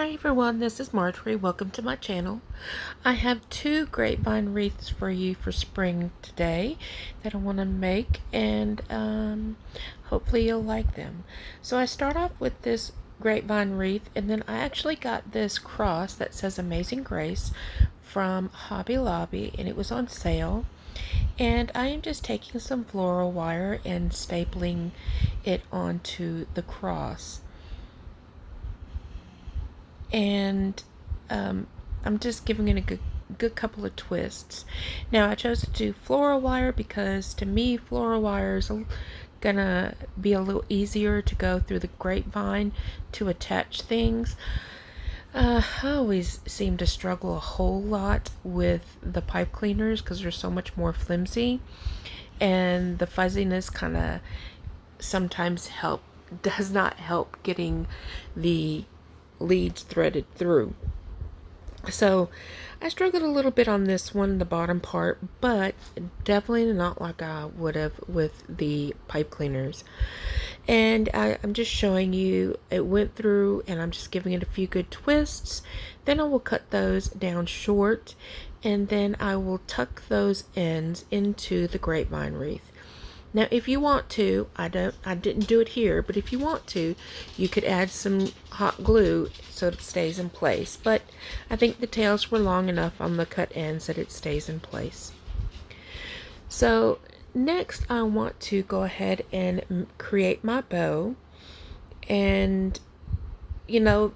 Hi everyone, this is Marjorie. Welcome to my channel. I have two grapevine wreaths for you for spring today that I want to make, and hopefully you'll like them. So I start off with this grapevine wreath, and then I actually got this cross that says Amazing Grace from Hobby Lobby, and it was on sale. And I am just taking some floral wire and stapling it onto the cross. And I'm just giving it a good couple of twists. Now I chose to do floral wire because to me floral wire is gonna be a little easier to go through the grapevine to attach things. I always seem to struggle a whole lot with the pipe cleaners because they're so much more flimsy, and the fuzziness kind of sometimes does not help getting the leads threaded through. So I struggled a little bit on this one, the bottom part, but definitely not like I would have with the pipe cleaners. And I'm just showing you it went through, and I'm just giving it a few good twists. Then I will cut those down short, and then I will tuck those ends into the grapevine wreath. Now, if you want to, I didn't do it here, but if you want to, you could add some hot glue so it stays in place. But I think the tails were long enough on the cut ends that it stays in place. So next, I want to go ahead and create my bow. And, you know,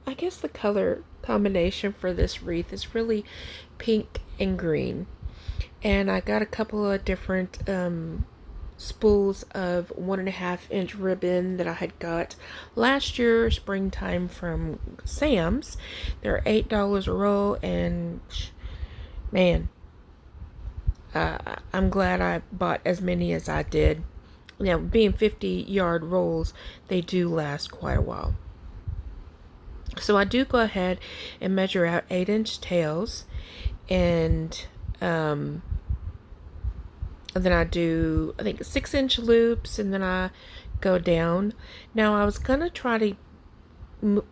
I guess the color combination for this wreath is really pink and green. And I got a couple of different spools of 1.5 inch ribbon that I had got last year springtime from Sam's. They're $8 a roll, and man, I'm glad I bought as many as I did. Now, being 50-yard rolls, they do last quite a while. So I do go ahead and measure out 8-inch tails, and then I do, I think, 6-inch loops, and then I go down. Now, I was gonna try to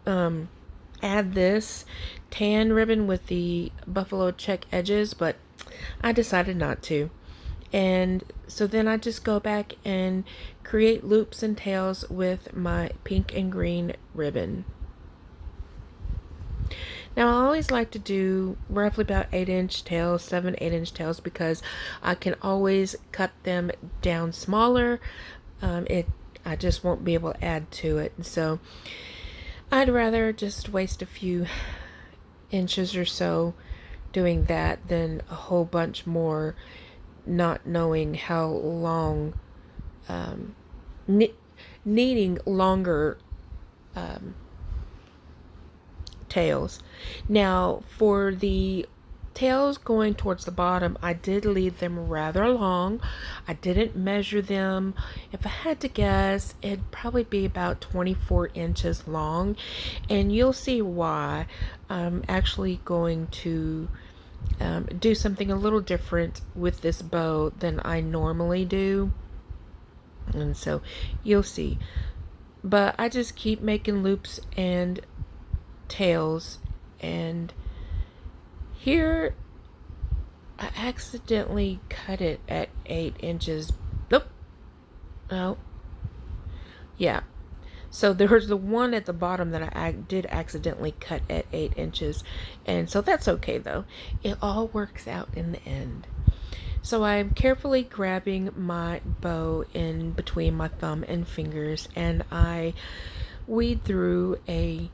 add this tan ribbon with the buffalo check edges, but I decided not to. And so then I just go back and create loops and tails with my pink and green ribbon. Now, I always like to do roughly about 8-inch tails, 7-8-inch tails, because I can always cut them down smaller. I just won't be able to add to it. And so I'd rather just waste a few inches or so doing that than a whole bunch more, not knowing how long, needing longer tails. Now, for the tails going towards the bottom, I did leave them rather long. I didn't measure them. If I had to guess, it'd probably be about 24 inches long, and you'll see why. I'm actually going to do something a little different with this bow than I normally do, and so you'll see. But I just keep making loops and tails, and here I accidentally cut it at 8 inches. Nope. Oh, yeah. So there's the one at the bottom that I did accidentally cut at 8 inches, and so that's okay though. It all works out in the end. So I'm carefully grabbing my bow in between my thumb and fingers, and I weed through a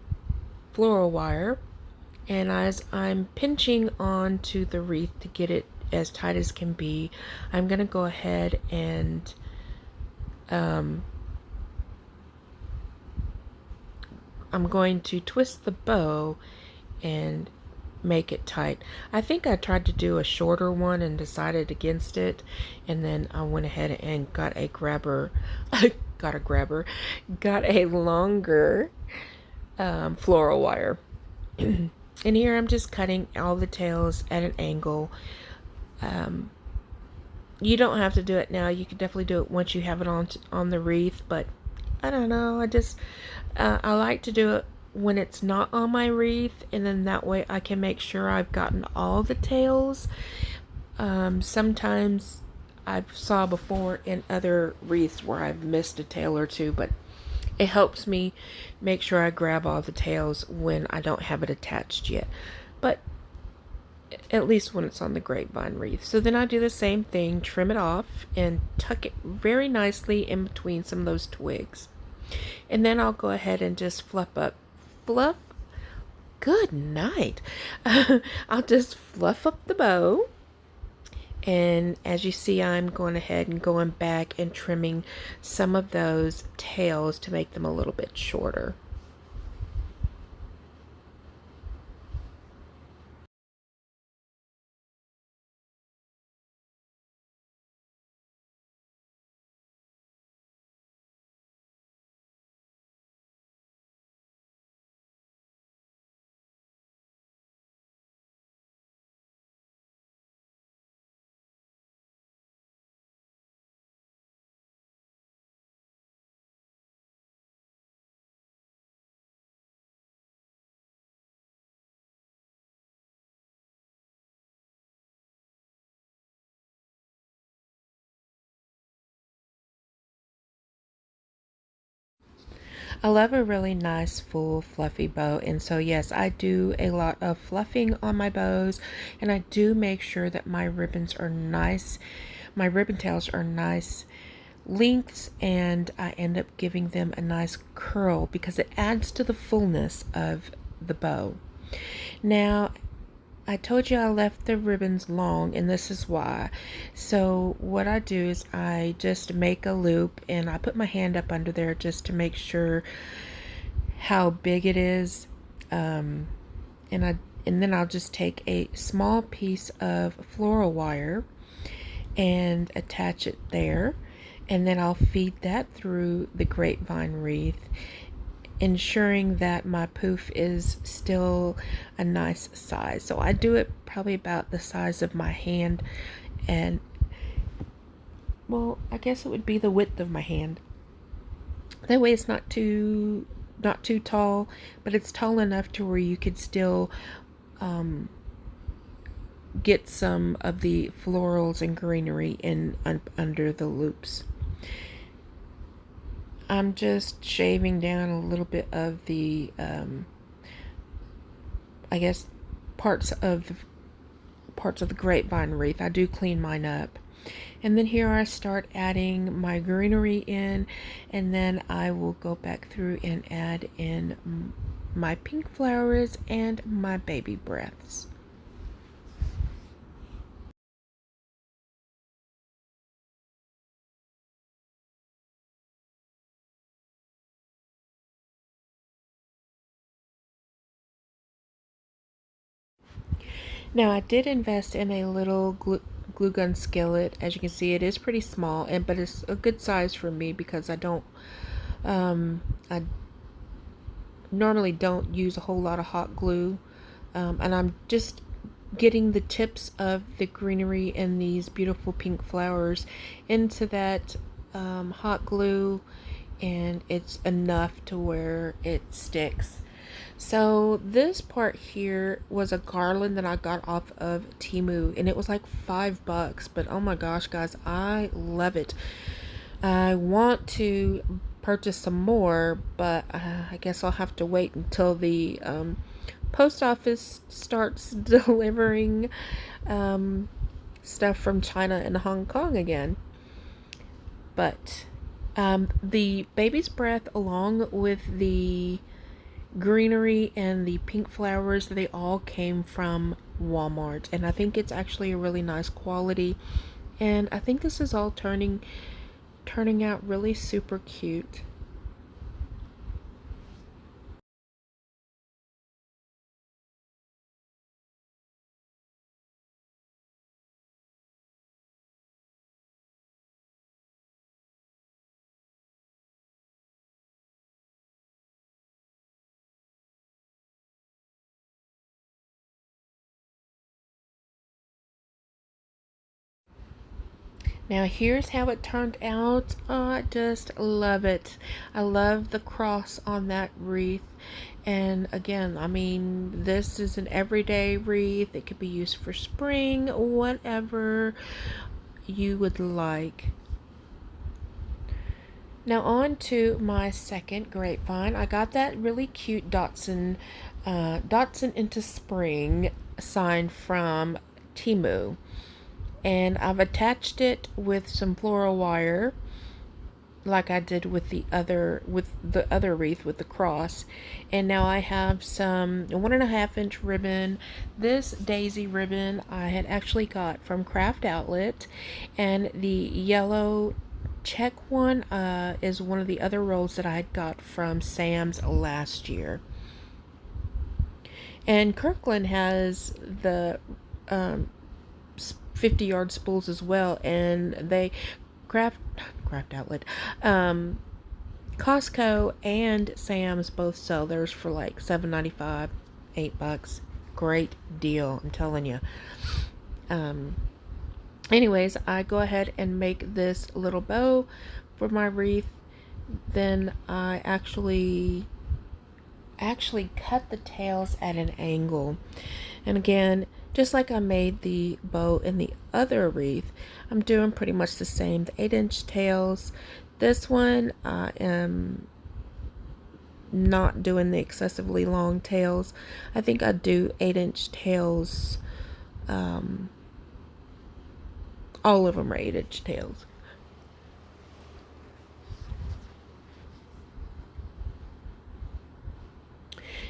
floral wire, and as I'm pinching onto the wreath to get it as tight as can be, I'm gonna go ahead and I'm going to twist the bow and make it tight. I think I tried to do a shorter one and decided against it, and then I went ahead and got a longer floral wire. And here I'm just cutting all the tails at an angle. You don't have to do it now. You can definitely do it once you have it on the wreath, but I don't know, I like to do it when it's not on my wreath, and then that way I can make sure I've gotten all the tails. Sometimes I've saw before in other wreaths where I've missed a tail or two, but it helps me make sure I grab all the tails when I don't have it attached yet. But at least when it's on the grapevine wreath. So then I do the same thing, trim it off and tuck it very nicely in between some of those twigs. And then I'll go ahead and just fluff, good night. I'll just fluff up the bow. And as you see, I'm going ahead and going back and trimming some of those tails to make them a little bit shorter. I love a really nice full fluffy bow, and so yes, I do a lot of fluffing on my bows, and I do make sure that my ribbons are nice, my ribbon tails are nice lengths, and I end up giving them a nice curl because it adds to the fullness of the bow. Now, I told you I left the ribbons long, and this is why. So what I do is I just make a loop and I put my hand up under there just to make sure how big it is. And then I'll just take a small piece of floral wire and attach it there, and then I'll feed that through the grapevine wreath, ensuring that my poof is still a nice size. So I do it probably about the size of my hand, and well, I guess it would be the width of my hand. That way it's not too tall, but it's tall enough to where you could still get some of the florals and greenery in under the loops. I'm just shaving down a little bit of the, I guess, parts of the grapevine wreath. I do clean mine up. And then here I start adding my greenery in, and then I will go back through and add in my pink flowers and my baby breaths. Now I did invest in a little glue gun skillet. As you can see, it is pretty small, but it's a good size for me because I normally don't use a whole lot of hot glue, and I'm just getting the tips of the greenery and these beautiful pink flowers into that hot glue, and it's enough to where it sticks. So this part here was a garland that I got off of Temu, and it was like $5, but oh my gosh guys, I love it. I want to purchase some more, but I guess I'll have to wait until the post office starts delivering stuff from China and Hong Kong again. But the baby's breath, along with the greenery and the pink flowers, they all came from Walmart, and I think it's actually a really nice quality, and I think this is all turning out really super cute. Now here's how it turned out. Oh, I just love it. I love the cross on that wreath. And again, I mean, this is an everyday wreath. It could be used for spring, whatever you would like. Now on to my second grapevine. I got that really cute Dotson into Spring sign from Temu. And I've attached it with some floral wire like I did with the other wreath with the cross. And now I have some 1.5 inch ribbon. This daisy ribbon I had actually got from Craft Outlet, and the yellow check one is one of the other rolls that I had got from Sam's last year. And Kirkland has the 50-yard spools as well, and they Craft Outlet, Costco and Sam's both sell theirs for like $7.95, $8. Great deal, I'm telling you. Anyways, I go ahead and make this little bow for my wreath. Then I actually cut the tails at an angle. And again, just like I made the bow in the other wreath, I'm doing pretty much the same. The 8-inch tails. This one I am not doing the excessively long tails. I think I do 8-inch tails. All of them are 8-inch tails.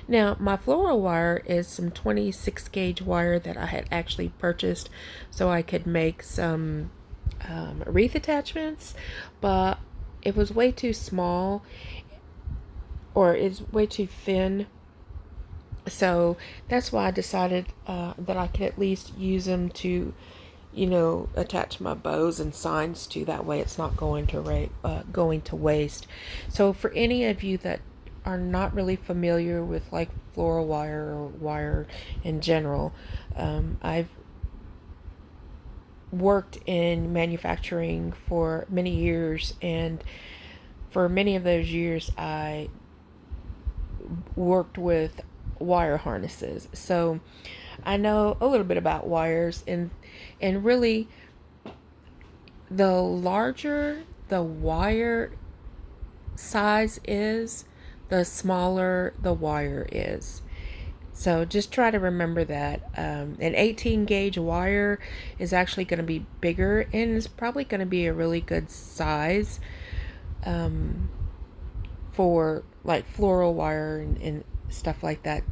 Now, my floral wire is some 26 gauge wire that I had actually purchased so I could make some wreath attachments, but it was way too small, or it's way too thin. So that's why I decided that I could at least use them to, attach my bows and signs to. That way it's not going to waste. So for any of you that are not really familiar with like floral wire or wire in general, I've worked in manufacturing for many years, and for many of those years I worked with wire harnesses, so I know a little bit about wires, and really the larger the wire size is, the smaller the wire is. So just try to remember that. An 18 gauge wire is actually going to be bigger, and it's probably going to be a really good size for like floral wire and stuff like that,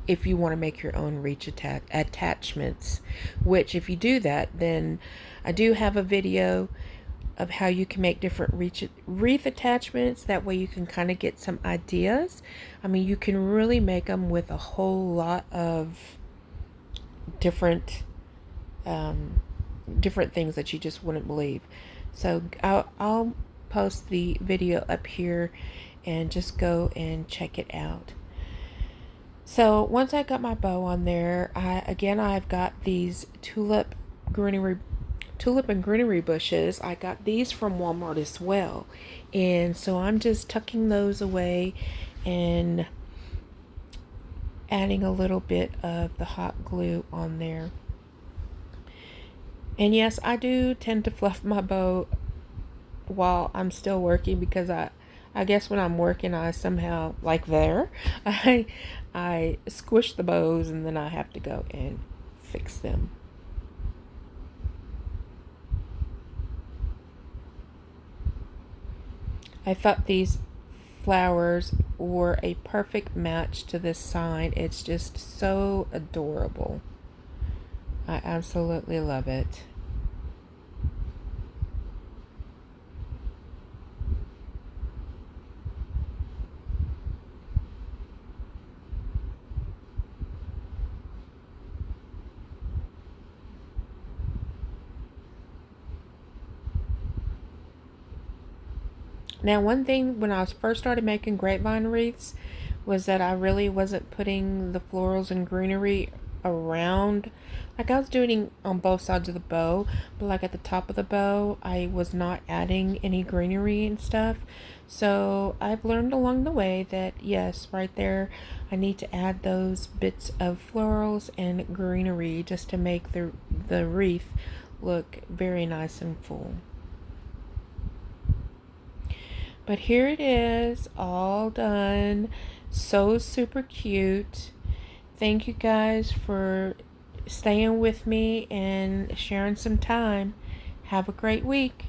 if you want to make your own wreath attachments. Which, if you do that, then I do have a video of how you can make different wreath attachments. That way you can kind of get some ideas. I mean, you can really make them with a whole lot of different things that you just wouldn't believe. So I'll post the video up here and just go and check it out. So once I got my bow on there, I've got these tulip and greenery bushes. I got these from Walmart as well, and so I'm just tucking those away and adding a little bit of the hot glue on there. And yes, I do tend to fluff my bow while I'm still working, because I guess when I'm working, I somehow, like I squish the bows, and then I have to go and fix them. I thought these flowers were a perfect match to this sign. It's just so adorable. I absolutely love it. Now, one thing when I first started making grapevine wreaths was that I really wasn't putting the florals and greenery around, like I was doing on both sides of the bow, but like at the top of the bow I was not adding any greenery and stuff. So I've learned along the way that yes, right there I need to add those bits of florals and greenery just to make the wreath look very nice and full. But here it is, all done. So super cute. Thank you guys for staying with me and sharing some time. Have a great week.